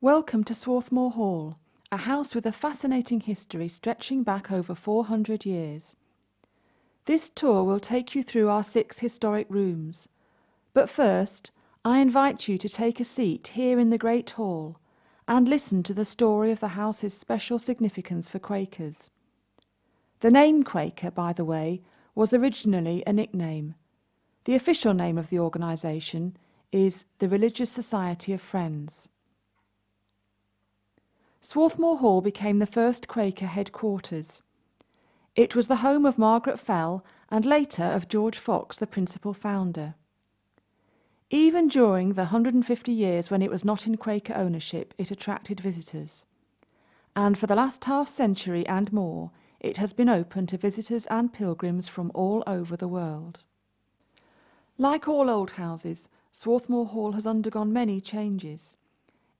Welcome to Swarthmoor Hall, a house with a fascinating history stretching back over 400 years. This tour will take you through our 6 historic rooms. But first, I invite you to take a seat here in the Great Hall and listen to the story of the house's special significance for Quakers. The name Quaker, by the way, was originally a nickname. The official name of the organisation is the Religious Society of Friends. Swarthmoor Hall became the first Quaker headquarters. It was the home of Margaret Fell and later of George Fox, the principal founder. Even during the 150 years when it was not in Quaker ownership, it attracted visitors. And for the last half-century and more, it has been open to visitors and pilgrims from all over the world. Like all old houses, Swarthmoor Hall has undergone many changes.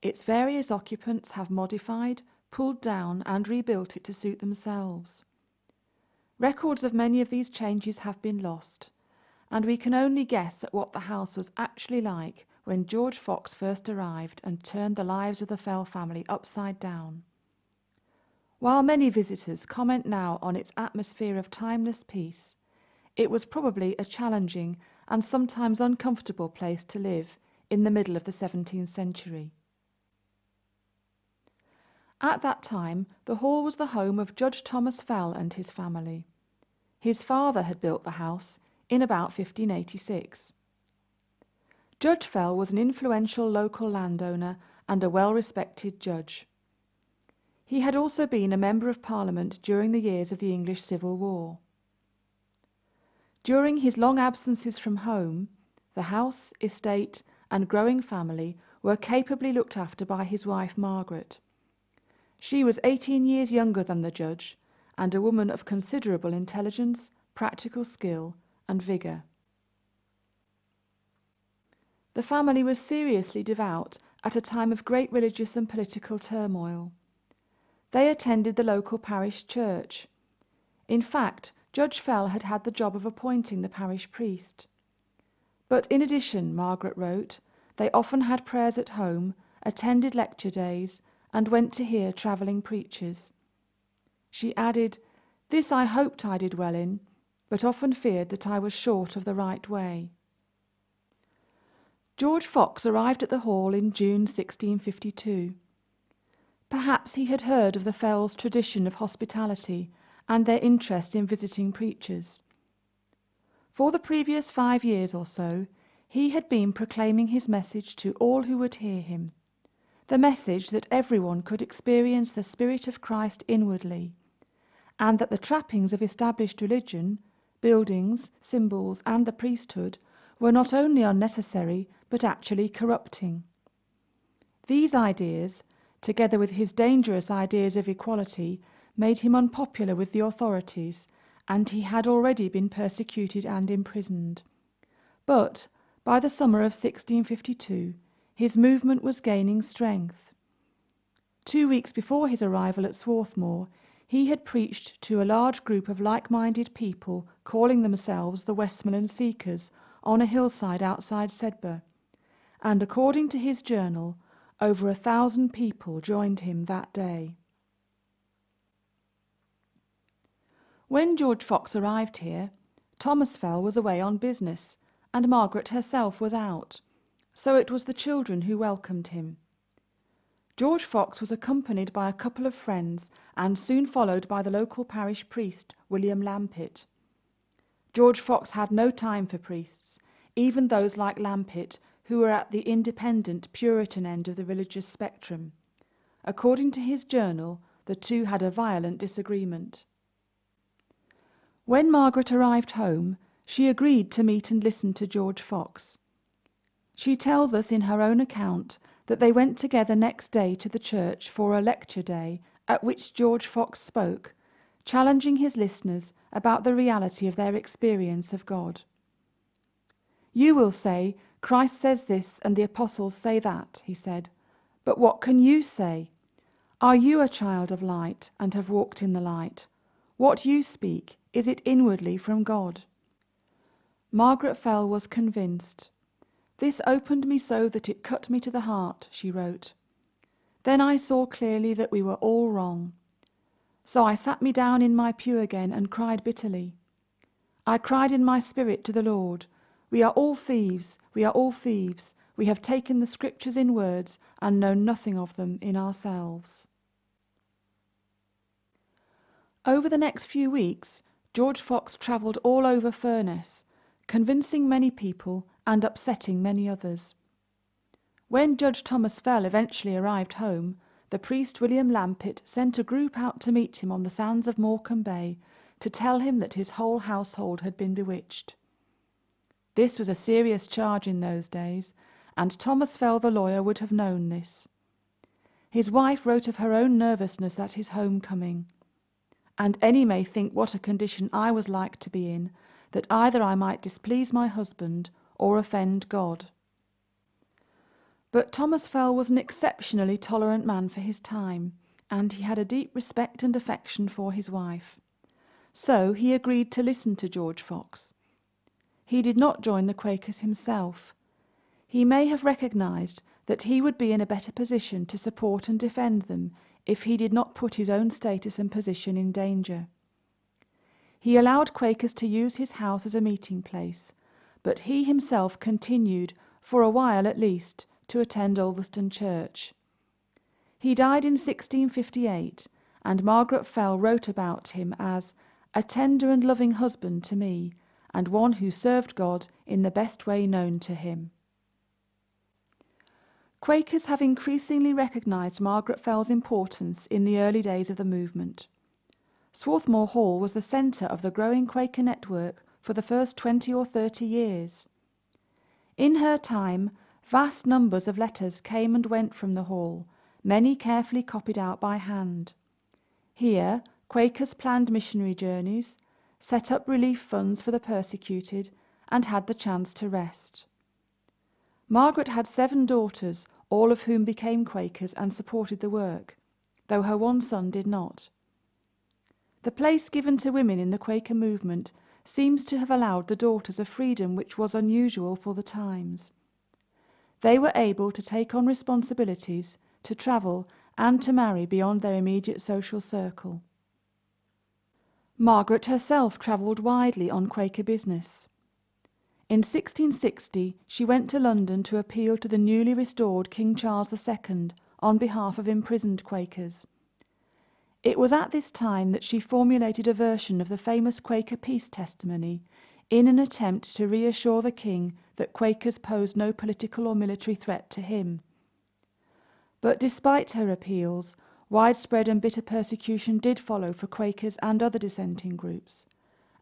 Its various occupants have modified, pulled down and rebuilt it to suit themselves. Records of many of these changes have been lost, and we can only guess at what the house was actually like when George Fox first arrived and turned the lives of the Fell family upside down. While many visitors comment now on its atmosphere of timeless peace, it was probably a challenging and sometimes uncomfortable place to live in the middle of the 17th century. At that time, the hall was the home of Judge Thomas Fell and his family. His father had built the house in about 1586. Judge Fell was an influential local landowner and a well-respected judge. He had also been a Member of Parliament during the years of the English Civil War. During his long absences from home, the house, estate and growing family were capably looked after by his wife Margaret. She was 18 years younger than the judge and a woman of considerable intelligence, practical skill and vigour. The family was seriously devout at a time of great religious and political turmoil. They attended the local parish church. In fact, Judge Fell had had the job of appointing the parish priest. But in addition, Margaret wrote, they often had prayers at home, attended lecture days, and went to hear travelling preachers. She added, "This I hoped I did well in, but often feared that I was short of the right way." George Fox arrived at the hall in June 1652. Perhaps he had heard of the Fells' tradition of hospitality and their interest in visiting preachers. For the previous 5 years or so, he had been proclaiming his message to all who would hear him, the message that everyone could experience the Spirit of Christ inwardly, and that the trappings of established religion, buildings, symbols, and the priesthood were not only unnecessary, but actually corrupting. These ideas, together with his dangerous ideas of equality, made him unpopular with the authorities, and he had already been persecuted and imprisoned. But by the summer of 1652, his movement was gaining strength. 2 weeks before his arrival at Swarthmoor, he had preached to a large group of like-minded people calling themselves the Westmoreland Seekers on a hillside outside Sedbergh, and according to his journal, over 1,000 people joined him that day. When George Fox arrived here, Thomas Fell was away on business, and Margaret herself was out, so it was the children who welcomed him. George Fox was accompanied by a couple of friends and soon followed by the local parish priest, William Lampitt. George Fox had no time for priests, even those like Lampitt, who were at the independent Puritan end of the religious spectrum. According to his journal, the two had a violent disagreement. When Margaret arrived home, she agreed to meet and listen to George Fox. She tells us in her own account that they went together next day to the church for a lecture day at which George Fox spoke, challenging his listeners about the reality of their experience of God. "You will say, Christ says this and the apostles say that," he said. "But what can you say? Are you a child of light and have walked in the light? What you speak, is it inwardly from God?" Margaret Fell was convinced. "This opened me so that it cut me to the heart," she wrote. Then I saw clearly that we were all wrong. So I sat me down in my pew again and cried bitterly. I cried in my spirit to the Lord, "We are all thieves, we are all thieves. We have taken the Scriptures in words and know nothing of them in ourselves." Over the next few weeks, George Fox travelled all over Furness, convincing many people and upsetting many others. When Judge Thomas Fell eventually arrived home, the priest William Lampett sent a group out to meet him on the sands of Morecambe Bay to tell him that his whole household had been bewitched. This was a serious charge in those days, and Thomas Fell the lawyer would have known this. His wife wrote of her own nervousness at his homecoming. "And any may think what a condition I was like to be in, that either I might displease my husband or offend God." But Thomas Fell was an exceptionally tolerant man for his time, and he had a deep respect and affection for his wife. So he agreed to listen to George Fox. He did not join the Quakers himself. He may have recognized that he would be in a better position to support and defend them if he did not put his own status and position in danger. He allowed Quakers to use his house as a meeting place, but he himself continued, for a while at least, to attend Ulverston Church. He died in 1658, and Margaret Fell wrote about him as "a tender and loving husband to me, and one who served God in the best way known to him." Quakers have increasingly recognised Margaret Fell's importance in the early days of the movement. Swarthmoor Hall was the centre of the growing Quaker network for the first 20 or 30 years. In her time, vast numbers of letters came and went from the hall, many carefully copied out by hand. Here, Quakers planned missionary journeys, set up relief funds for the persecuted, and had the chance to rest. Margaret had 7 daughters, all of whom became Quakers and supported the work, though her one son did not. The place given to women in the Quaker movement seems to have allowed the daughters a freedom which was unusual for the times. They were able to take on responsibilities, to travel, and to marry beyond their immediate social circle. Margaret herself travelled widely on Quaker business. In 1660 she went to London to appeal to the newly restored King Charles II on behalf of imprisoned Quakers. It was at this time that she formulated a version of the famous Quaker peace testimony in an attempt to reassure the king that Quakers posed no political or military threat to him. But despite her appeals, widespread and bitter persecution did follow for Quakers and other dissenting groups,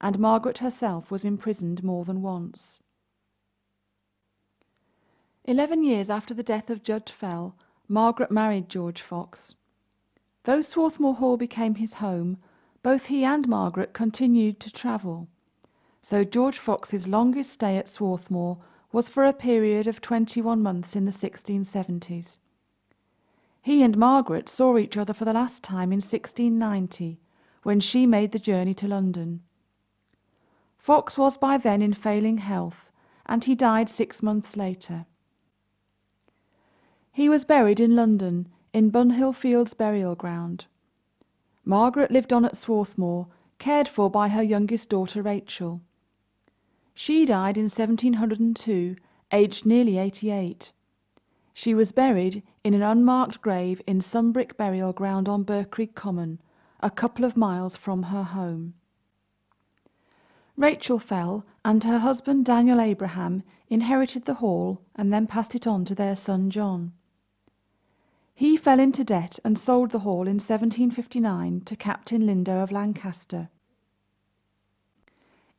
and Margaret herself was imprisoned more than once. 11 years after the death of Judge Fell, Margaret married George Fox. Though Swarthmoor Hall became his home, both he and Margaret continued to travel. So George Fox's longest stay at Swarthmoor was for a period of 21 months in the 1670s. He and Margaret saw each other for the last time in 1690, when she made the journey to London. Fox was by then in failing health, and he died 6 months later. He was buried in London, in Bunhill Fields burial ground. Margaret lived on at Swarthmoor, cared for by her youngest daughter Rachel. She died in 1702, aged nearly 88. She was buried in an unmarked grave in some brick burial ground on Birkrigg Common, a couple of miles from her home. Rachel Fell and her husband Daniel Abraham inherited the hall and then passed it on to their son John. He fell into debt and sold the hall in 1759 to Captain Lindow of Lancaster.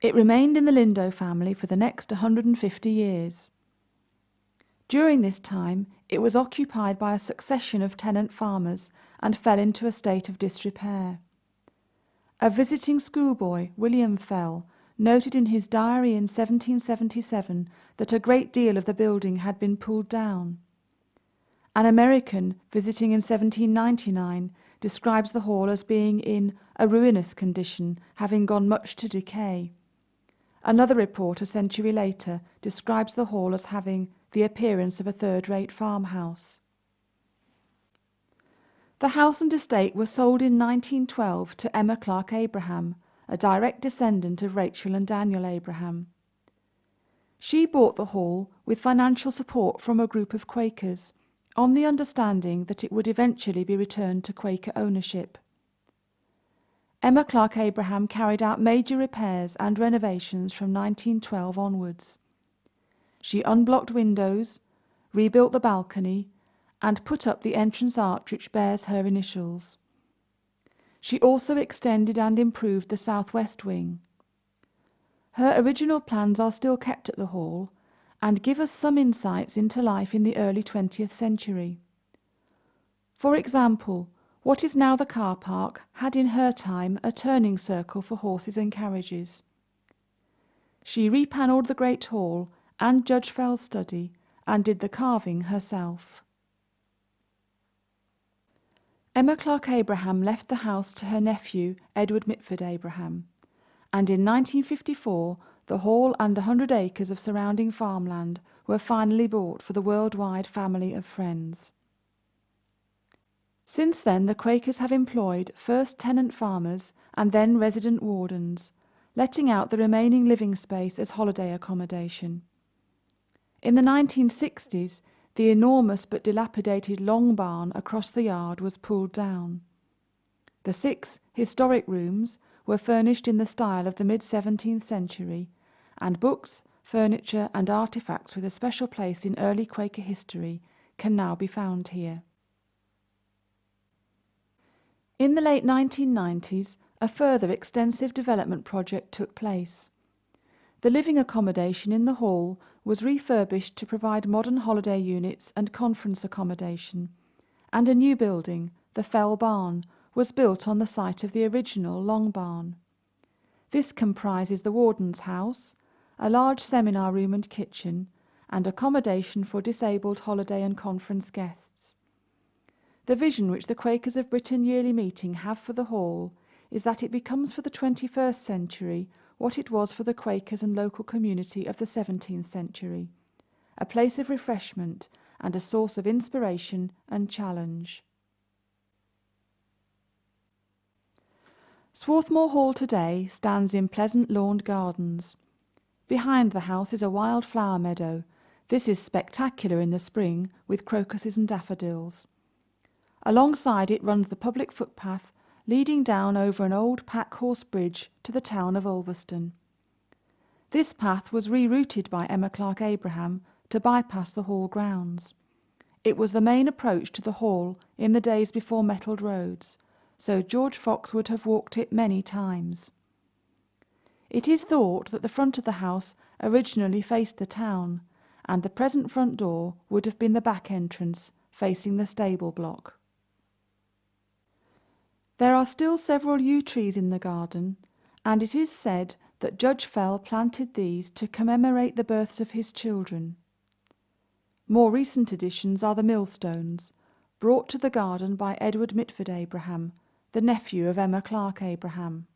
It remained in the Lindow family for the next 150 years. During this time, it was occupied by a succession of tenant farmers and fell into a state of disrepair. A visiting schoolboy, William Fell, noted in his diary in 1777 that a great deal of the building had been pulled down. An American visiting in 1799 describes the hall as being in a ruinous condition, having gone much to decay. Another report a century later describes the hall as having the appearance of a third-rate farmhouse. The house and estate were sold in 1912 to Emma Clark Abraham, a direct descendant of Rachel and Daniel Abraham. She bought the hall with financial support from a group of Quakers, on the understanding that it would eventually be returned to Quaker ownership. Emma Clark Abraham carried out major repairs and renovations from 1912 onwards. She unblocked windows, rebuilt the balcony, and put up the entrance arch which bears her initials. She also extended and improved the southwest wing. Her original plans are still kept at the hall and give us some insights into life in the early 20th century. For example, what is now the car park had in her time a turning circle for horses and carriages. She repanelled the Great Hall and Judge Fell's study and did the carving herself. Emma Clark Abraham left the house to her nephew Edward Mitford Abraham, and in 1954 the hall and the 100 acres of surrounding farmland were finally bought for the worldwide family of friends. Since then the Quakers have employed first tenant farmers and then resident wardens, letting out the remaining living space as holiday accommodation. In the 1960s, the enormous but dilapidated long barn across the yard was pulled down. The 6 historic rooms were furnished in the style of the mid-17th century, and books, furniture and artefacts with a special place in early Quaker history can now be found here. In the late 1990s, a further extensive development project took place. The living accommodation in the hall was refurbished to provide modern holiday units and conference accommodation, and a new building, the Fell Barn, was built on the site of the original Long Barn. This comprises the warden's house, a large seminar room and kitchen, and accommodation for disabled holiday and conference guests. The vision which the Quakers of Britain yearly meeting have for the hall is that it becomes for the 21st century what it was for the Quakers and local community of the 17th century, a place of refreshment and a source of inspiration and challenge. Swarthmoor Hall today stands in pleasant lawned gardens. Behind the house is a wild flower meadow. This is spectacular in the spring with crocuses and daffodils. Alongside it runs the public footpath leading down over an old pack-horse bridge to the town of Ulverston. This path was rerouted by Emma Clark Abraham to bypass the hall grounds. It was the main approach to the hall in the days before metalled roads, so George Fox would have walked it many times. It is thought that the front of the house originally faced the town, and the present front door would have been the back entrance facing the stable block. There are still several yew trees in the garden, and it is said that Judge Fell planted these to commemorate the births of his children. More recent additions are the millstones, brought to the garden by Edward Mitford Abraham, the nephew of Emma Clark Abraham.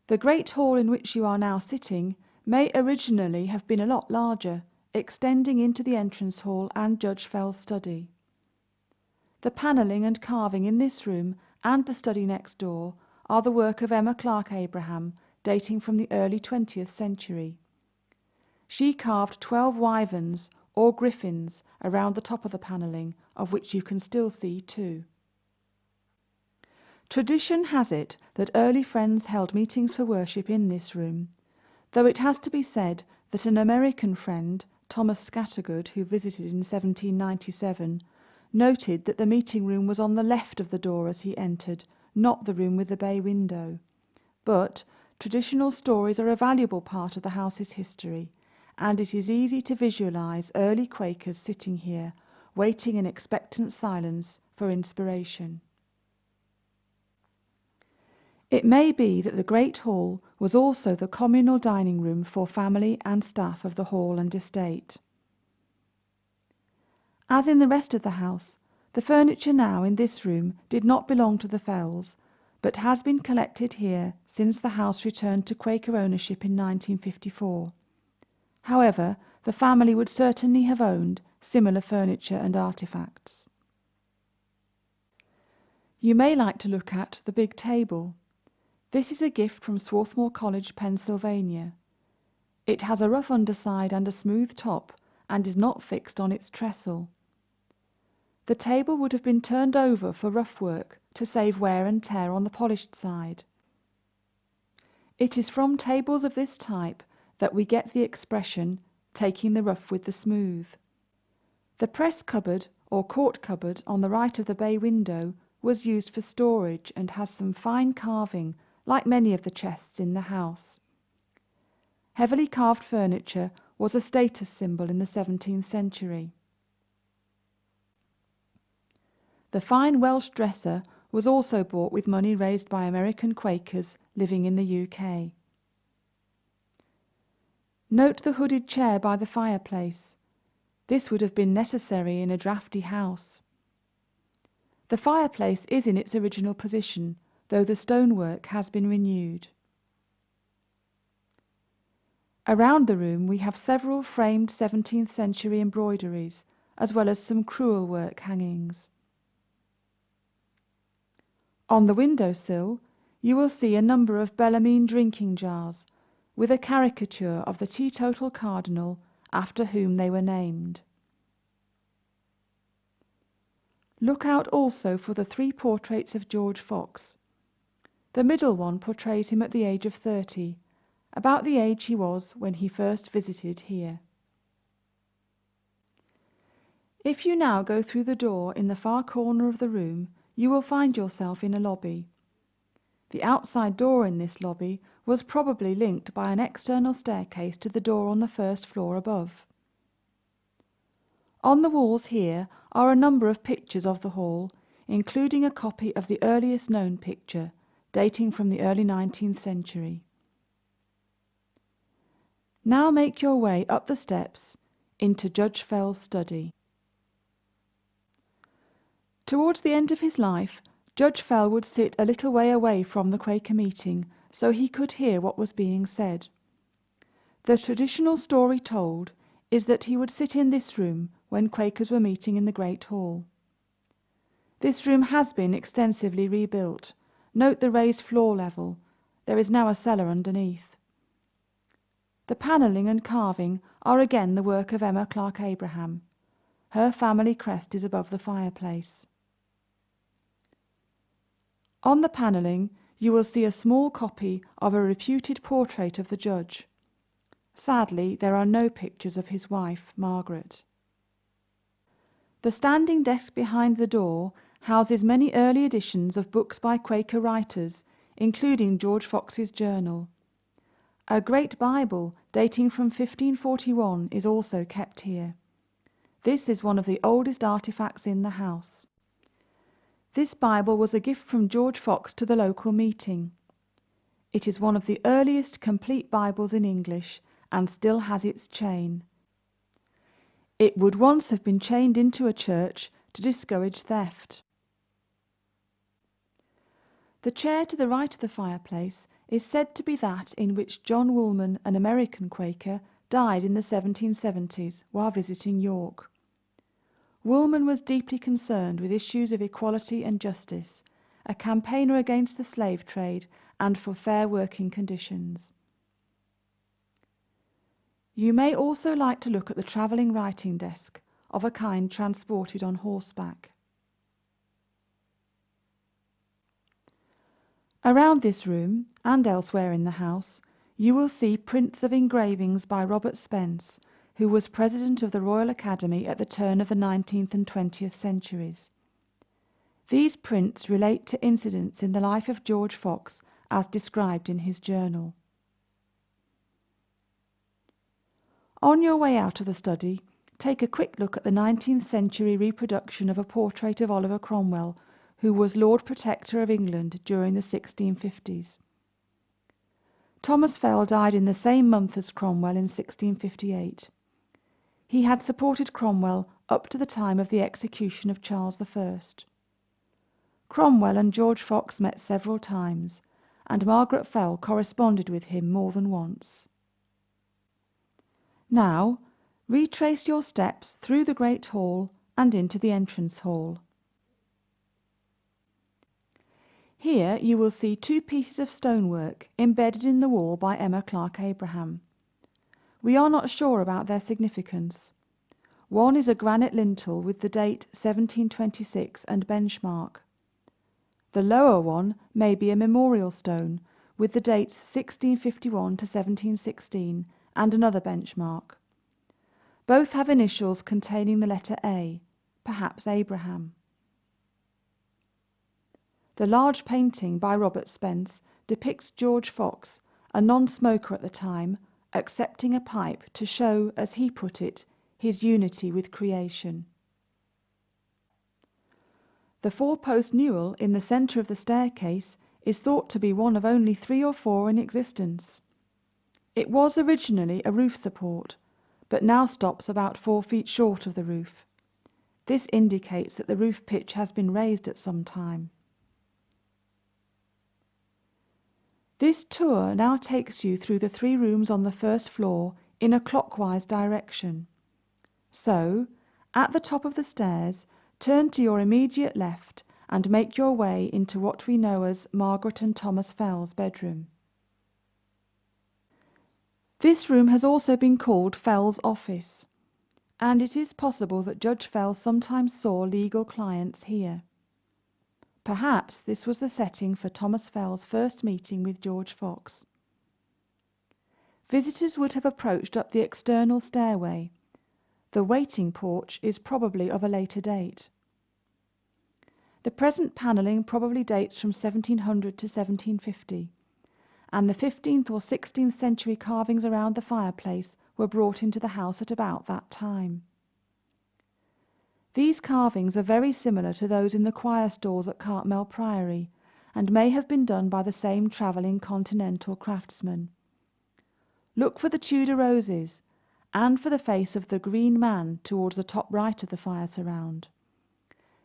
The great hall in which you are now sitting may originally have been a lot larger, extending into the entrance hall and Judge Fell's study. The panelling and carving in this room and the study next door are the work of Emma Clark Abraham, dating from the early 20th century. She carved 12 wyverns or griffins around the top of the panelling, of which you can still see 2. Tradition has it that early Friends held meetings for worship in this room, though it has to be said that an American friend, Thomas Scattergood, who visited in 1797, noted that the meeting room was on the left of the door as he entered, not the room with the bay window. But traditional stories are a valuable part of the house's history, and it is easy to visualise early Quakers sitting here, waiting in expectant silence for inspiration. It may be that the Great Hall was also the communal dining room for family and staff of the hall and estate. As in the rest of the house, the furniture now in this room did not belong to the Fells, but has been collected here since the house returned to Quaker ownership in 1954. However, the family would certainly have owned similar furniture and artefacts. You may like to look at the big table. This is a gift from Swarthmoor College, Pennsylvania. It has a rough underside and a smooth top and is not fixed on its trestle. The table would have been turned over for rough work to save wear and tear on the polished side. It is from tables of this type that we get the expression, taking the rough with the smooth. The press cupboard or court cupboard on the right of the bay window was used for storage and has some fine carving, like many of the chests in the house. Heavily carved furniture was a status symbol in the 17th century. The fine Welsh dresser was also bought with money raised by American Quakers living in the UK. Note the hooded chair by the fireplace. This would have been necessary in a draughty house. The fireplace is in its original position, though the stonework has been renewed. Around the room we have several framed 17th century embroideries, as well as some crewel work hangings. On the window-sill you will see a number of Bellarmine drinking jars, with a caricature of the teetotal cardinal after whom they were named. Look out also for the 3 portraits of George Fox. The middle one portrays him at the age of 30, about the age he was when he first visited here. If you now go through the door in the far corner of the room, you will find yourself in a lobby. The outside door in this lobby was probably linked by an external staircase to the door on the first floor above. On the walls here are a number of pictures of the hall, including a copy of the earliest known picture, dating from the early 19th century. Now make your way up the steps into Judge Fell's study. Towards the end of his life, Judge Fell would sit a little way away from the Quaker meeting so he could hear what was being said. The traditional story told is that he would sit in this room when Quakers were meeting in the Great Hall. This room has been extensively rebuilt. Note the raised floor level. There is now a cellar underneath. The panelling and carving are again the work of Emma Clark Abraham. Her family crest is above the fireplace. On the panelling you will see a small copy of a reputed portrait of the judge. Sadly, there are no pictures of his wife, Margaret. The standing desk behind the door houses many early editions of books by Quaker writers, including George Fox's journal. A great Bible dating from 1541 is also kept here. This is one of the oldest artifacts in the house. This Bible was a gift from George Fox to the local meeting. It is one of the earliest complete Bibles in English and still has its chain. It would once have been chained into a church to discourage theft. The chair to the right of the fireplace is said to be that in which John Woolman, an American Quaker, died in the 1770s while visiting York. Woolman was deeply concerned with issues of equality and justice, a campaigner against the slave trade and for fair working conditions. You may also like to look at the travelling writing desk, of a kind transported on horseback. Around this room, and elsewhere in the house, you will see prints of engravings by Robert Spence, who was president of the Royal Academy at the turn of the 19th and 20th centuries. These prints relate to incidents in the life of George Fox as described in his journal. On your way out of the study, take a quick look at the 19th century reproduction of a portrait of Oliver Cromwell, who was Lord Protector of England during the 1650s. Thomas Fell died in the same month as Cromwell in 1658. He had supported Cromwell up to the time of the execution of Charles I. Cromwell and George Fox met several times, and Margaret Fell corresponded with him more than once. Now, retrace your steps through the Great Hall and into the entrance hall. Here you will see two pieces of stonework embedded in the wall by Emma Clark Abraham. We are not sure about their significance. One is a granite lintel with the date 1726 and benchmark. The lower one may be a memorial stone with the dates 1651 to 1716 and another benchmark. Both have initials containing the letter A, perhaps Abraham. The large painting by Robert Spence depicts George Fox, a non-smoker at the time, accepting a pipe to show, as he put it, his unity with creation. The four-post newel in the centre of the staircase is thought to be one of only 3 or 4 in existence. It was originally a roof support, but now stops about 4 feet short of the roof. This indicates that the roof pitch has been raised at some time. This tour now takes you through the 3 rooms on the first floor in a clockwise direction. So, at the top of the stairs, turn to your immediate left and make your way into what we know as Margaret and Thomas Fell's bedroom. This room has also been called Fell's office, and it is possible that Judge Fell sometimes saw legal clients here. Perhaps this was the setting for Thomas Fell's first meeting with George Fox. Visitors would have approached up the external stairway. The waiting porch is probably of a later date. The present panelling probably dates from 1700 to 1750, and the 15th or 16th century carvings around the fireplace were brought into the house at about that time. These carvings are very similar to those in the choir stalls at Cartmel Priory, and may have been done by the same travelling continental craftsman. Look for the Tudor roses, and for the face of the Green Man towards the top right of the fire surround.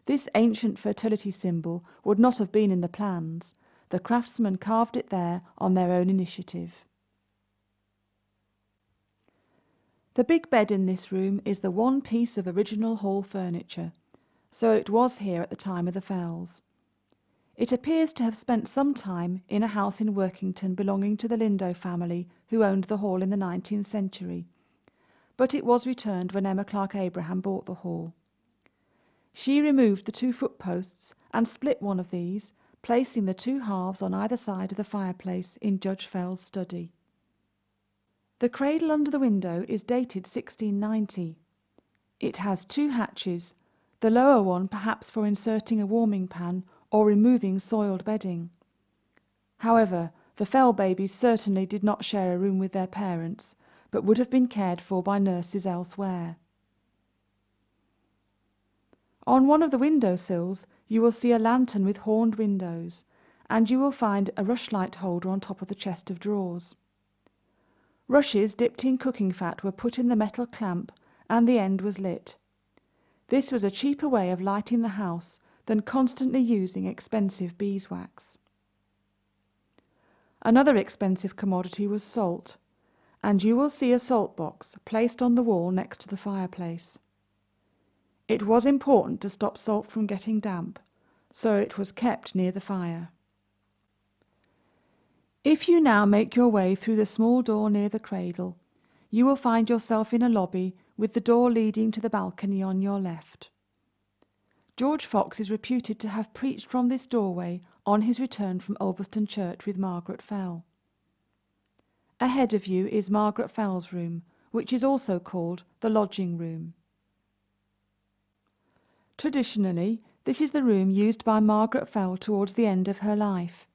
This ancient fertility symbol would not have been in the plans. The craftsmen carved it there on their own initiative. The big bed in this room is the one piece of original hall furniture, so it was here at the time of the Fells. It appears to have spent some time in a house in Workington belonging to the Lindo family who owned the hall in the 19th century, but it was returned when Emma Clark Abraham bought the hall. She removed the 2 footposts and split one of these, placing the 2 halves on either side of the fireplace in Judge Fell's study. The cradle under the window is dated 1690. It has 2 hatches, the lower one perhaps for inserting a warming pan or removing soiled bedding. However, the Fell babies certainly did not share a room with their parents, but would have been cared for by nurses elsewhere. On one of the window sills you will see a lantern with horned windows, and you will find a rushlight holder on top of the chest of drawers. Rushes dipped in cooking fat were put in the metal clamp, and the end was lit. This was a cheaper way of lighting the house than constantly using expensive beeswax. Another expensive commodity was salt, and you will see a salt box placed on the wall next to the fireplace. It was important to stop salt from getting damp, so it was kept near the fire. If you now make your way through the small door near the cradle, you will find yourself in a lobby with the door leading to the balcony on your left. George Fox is reputed to have preached from this doorway on his return from Ulverston Church with Margaret Fell. Ahead of you is Margaret Fell's room, which is also called the lodging room. Traditionally, this is the room used by Margaret Fell towards the end of her life.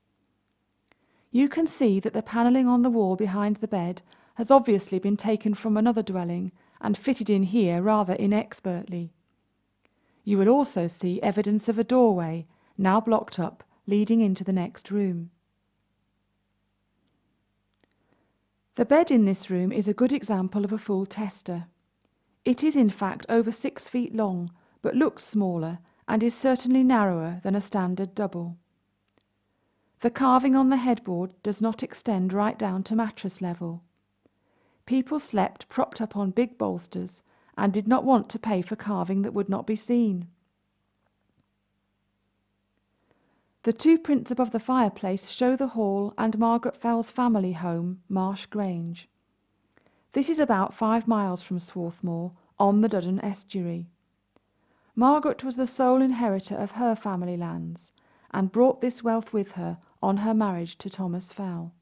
You can see that the panelling on the wall behind the bed has obviously been taken from another dwelling and fitted in here rather inexpertly. You will also see evidence of a doorway, now blocked up, leading into the next room. The bed in this room is a good example of a full tester. It is in fact over 6 feet long, but looks smaller and is certainly narrower than a standard double. The carving on the headboard does not extend right down to mattress level. People slept propped up on big bolsters and did not want to pay for carving that would not be seen. The two prints above the fireplace show the hall and Margaret Fell's family home, Marsh Grange. This is about 5 miles from Swarthmoor, on the Duddon estuary. Margaret was the sole inheritor of her family lands, and brought this wealth with her on her marriage to Thomas Fell.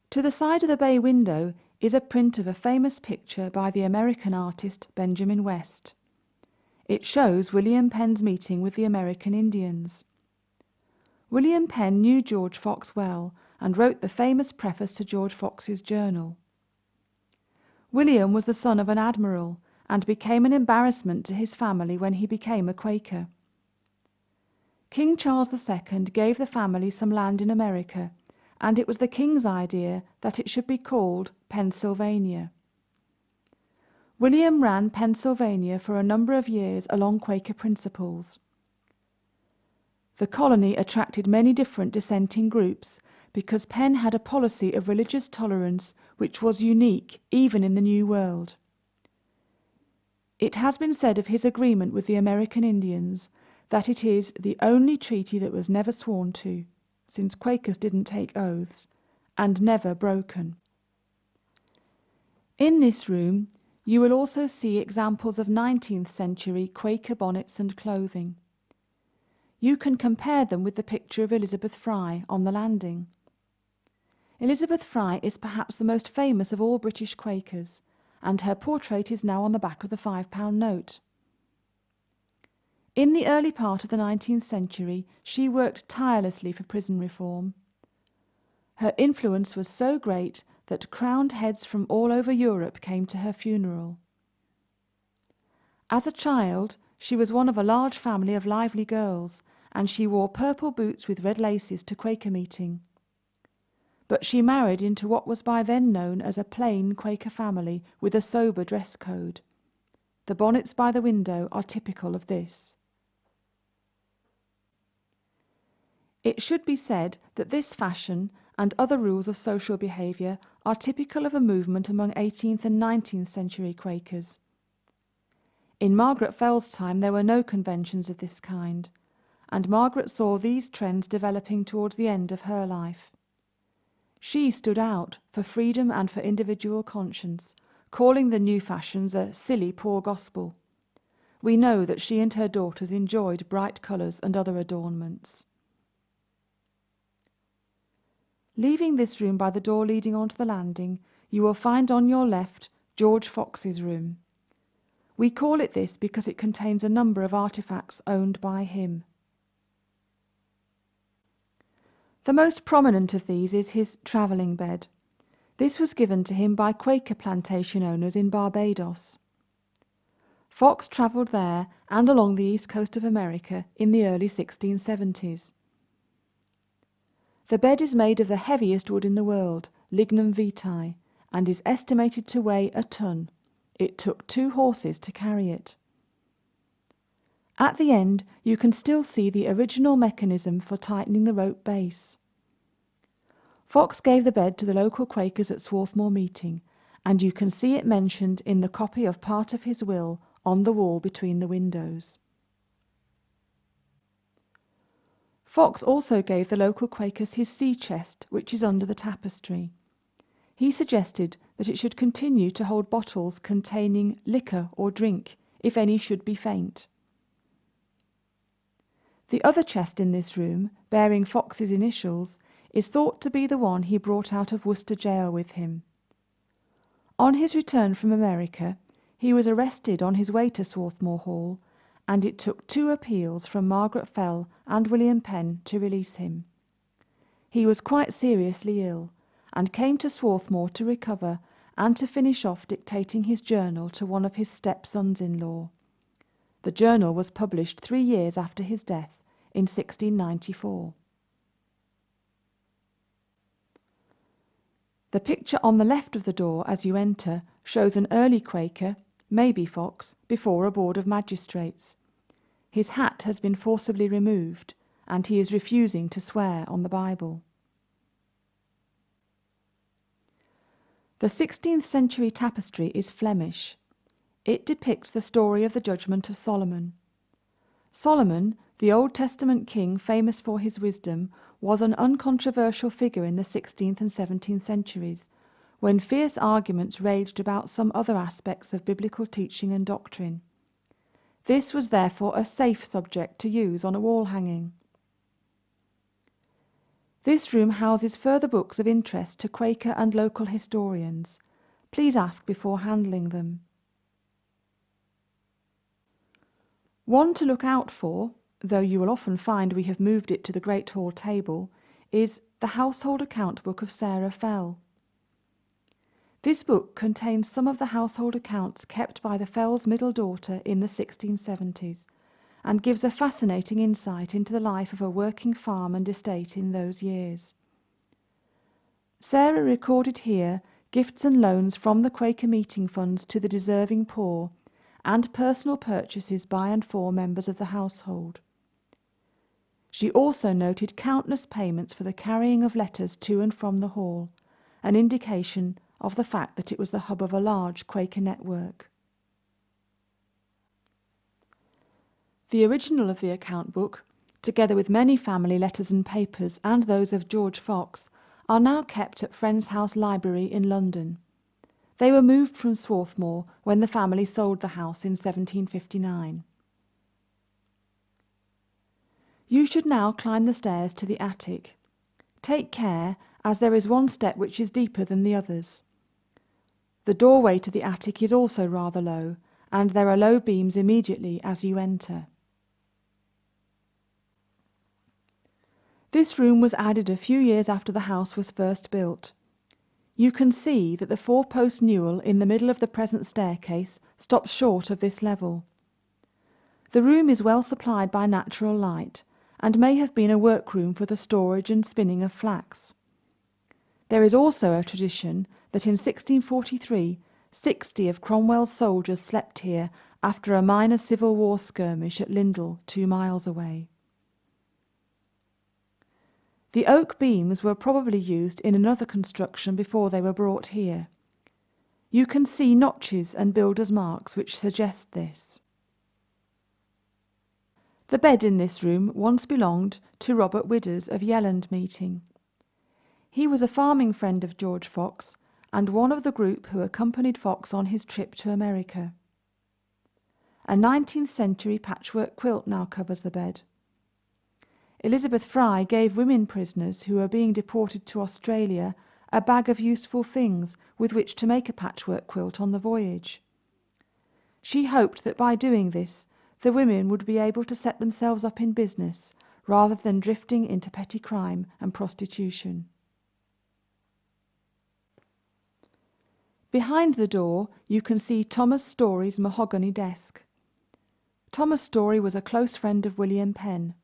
To the side of the bay window is a print of a famous picture by the American artist Benjamin West. It shows William Penn's meeting with the American Indians. William Penn knew George Fox well and wrote the famous preface to George Fox's journal. William was the son of an admiral and became an embarrassment to his family when he became a Quaker. King Charles II gave the family some land in America, and it was the king's idea that it should be called Pennsylvania. William ran Pennsylvania for a number of years along Quaker principles. The colony attracted many different dissenting groups because Penn had a policy of religious tolerance which was unique even in the New World. It has been said of his agreement with the American Indians that it is the only treaty that was never sworn to, since Quakers didn't take oaths, and never broken. In this room, you will also see examples of 19th century Quaker bonnets and clothing. You can compare them with the picture of Elizabeth Fry on the landing. Elizabeth Fry is perhaps the most famous of all British Quakers, and her portrait is now on the back of the £5 note. In the early part of the 19th century, she worked tirelessly for prison reform. Her influence was so great that crowned heads from all over Europe came to her funeral. As a child, she was one of a large family of lively girls, and she wore purple boots with red laces to Quaker meeting. But she married into what was by then known as a plain Quaker family with a sober dress code. The bonnets by the window are typical of this. It should be said that this fashion and other rules of social behaviour are typical of a movement among 18th and 19th century Quakers. In Margaret Fell's time there were no conventions of this kind, and Margaret saw these trends developing towards the end of her life. She stood out for freedom and for individual conscience, calling the new fashions a silly poor gospel. We know that she and her daughters enjoyed bright colours and other adornments. Leaving this room by the door leading onto the landing, you will find on your left George Fox's room. We call it this because it contains a number of artefacts owned by him. The most prominent of these is his travelling bed. This was given to him by Quaker plantation owners in Barbados. Fox travelled there and along the east coast of America in the early 1670s. The bed is made of the heaviest wood in the world, lignum vitae, and is estimated to weigh a ton. It took 2 horses to carry it. At the end, you can still see the original mechanism for tightening the rope base. Fox gave the bed to the local Quakers at Swarthmoor meeting, and you can see it mentioned in the copy of part of his will on the wall between the windows. Fox also gave the local Quakers his sea chest, which is under the tapestry. He suggested that it should continue to hold bottles containing liquor or drink, if any should be faint. The other chest in this room, bearing Fox's initials, is thought to be the one he brought out of Worcester jail with him. On his return from America, he was arrested on his way to Swarthmoor Hall, and it took 2 appeals from Margaret Fell and William Penn to release him. He was quite seriously ill, and came to Swarthmoor to recover and to finish off dictating his journal to one of his stepsons-in-law. The journal was published 3 years after his death, in 1694. The picture on the left of the door as you enter shows an early Quaker, maybe Fox, before a board of magistrates. His hat has been forcibly removed, and he is refusing to swear on the Bible. The 16th century tapestry is Flemish. It depicts the story of the judgment of Solomon. Solomon, The Old Testament king, famous for his wisdom, was an uncontroversial figure in the 16th and 17th centuries, when fierce arguments raged about some other aspects of biblical teaching and doctrine. This was therefore a safe subject to use on a wall hanging. This room houses further books of interest to Quaker and local historians. Please ask before handling them. One to look out for, though you will often find we have moved it to the Great Hall table, is the Household Account Book of Sarah Fell. This book contains some of the household accounts kept by the Fell's middle daughter in the 1670s, and gives a fascinating insight into the life of a working farm and estate in those years. Sarah recorded here gifts and loans from the Quaker meeting funds to the deserving poor, and personal purchases by and for members of the household. She also noted countless payments for the carrying of letters to and from the hall, an indication of the fact that it was the hub of a large Quaker network. The original of the account book, together with many family letters and papers and those of George Fox, are now kept at Friends House Library in London. They were moved from Swarthmoor when the family sold the house in 1759. You should now climb the stairs to the attic. Take care, as there is one step which is deeper than the others. The doorway to the attic is also rather low, and there are low beams immediately as you enter. This room was added a few years after the house was first built. You can see that the four-post newel in the middle of the present staircase stops short of this level. The room is well supplied by natural light, and may have been a workroom for the storage and spinning of flax. There is also a tradition that in 1643 60 of Cromwell's soldiers slept here after a minor Civil War skirmish at Lindle, 2 miles away. The oak beams were probably used in another construction before they were brought here. You can see notches and builders' marks which suggest this. The bed in this room once belonged to Robert Widders of Yelland Meeting. He was a farming friend of George Fox and one of the group who accompanied Fox on his trip to America. A 19th century patchwork quilt now covers the bed. Elizabeth Fry gave women prisoners who were being deported to Australia a bag of useful things with which to make a patchwork quilt on the voyage. She hoped that by doing this, the women would be able to set themselves up in business rather than drifting into petty crime and prostitution. Behind the door, you can see Thomas Story's mahogany desk. Thomas Story was a close friend of William Penn.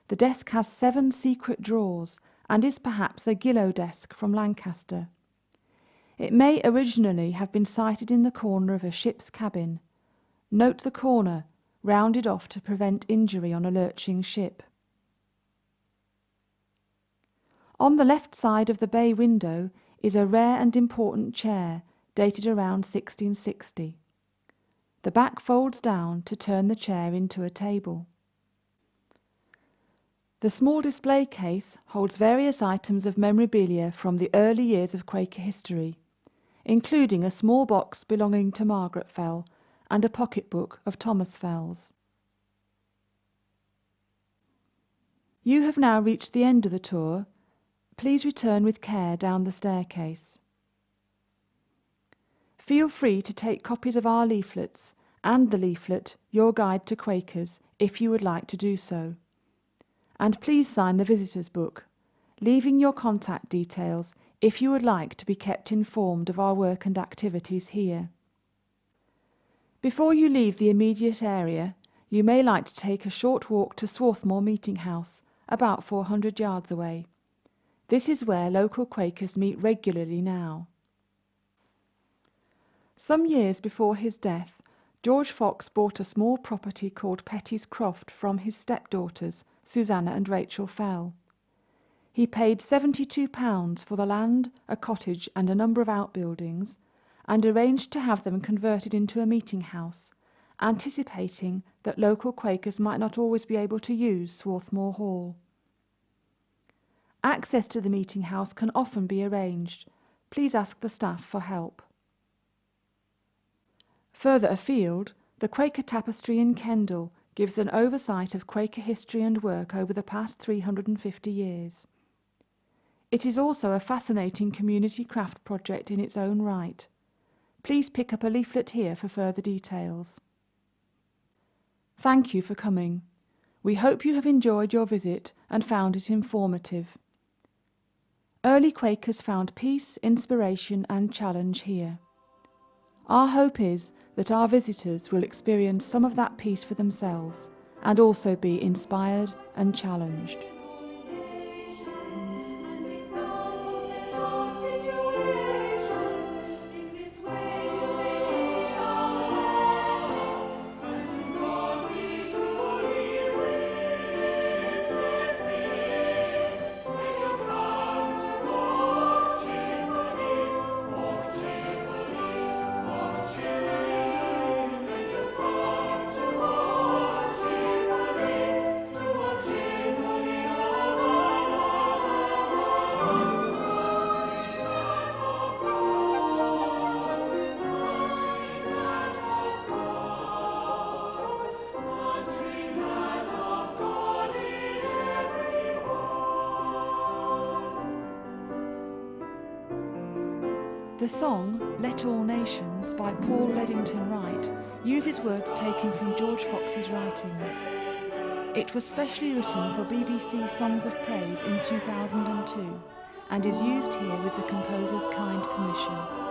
The desk has 7 secret drawers and is perhaps a Gillow desk from Lancaster. It may originally have been sited in the corner of a ship's cabin. Note the corner, rounded off to prevent injury on a lurching ship. On the left side of the bay window is a rare and important chair dated around 1660. The back folds down to turn the chair into a table. The small display case holds various items of memorabilia from the early years of Quaker history, including a small box belonging to Margaret Fell and a pocketbook of Thomas Fell's. You have now reached the end of the tour. Please return with care down the staircase. Feel free to take copies of our leaflets and the leaflet, Your Guide to Quakers, if you would like to do so. And please sign the visitor's book, leaving your contact details if you would like to be kept informed of our work and activities here. Before you leave the immediate area, you may like to take a short walk to Swarthmoor Meeting House, about 400 yards away. This is where local Quakers meet regularly now. Some years before his death, George Fox bought a small property called Petty's Croft from his stepdaughters, Susanna and Rachel Fell. He paid £72 for the land, a cottage and a number of outbuildings, and arranged to have them converted into a meeting house, anticipating that local Quakers might not always be able to use Swarthmoor Hall. Access to the meeting house can often be arranged. Please ask the staff for help. Further afield, the Quaker Tapestry in Kendal gives an oversight of Quaker history and work over the past 350 years. It is also a fascinating community craft project in its own right. Please pick up a leaflet here for further details. Thank you for coming. We hope you have enjoyed your visit and found it informative. Early Quakers found peace, inspiration and challenge here. Our hope is that our visitors will experience some of that peace for themselves and also be inspired and challenged. The song Let All Nations by Paul Leddington Wright uses words taken from George Fox's writings. It was specially written for BBC Songs of Praise in 2002 and is used here with the composer's kind permission.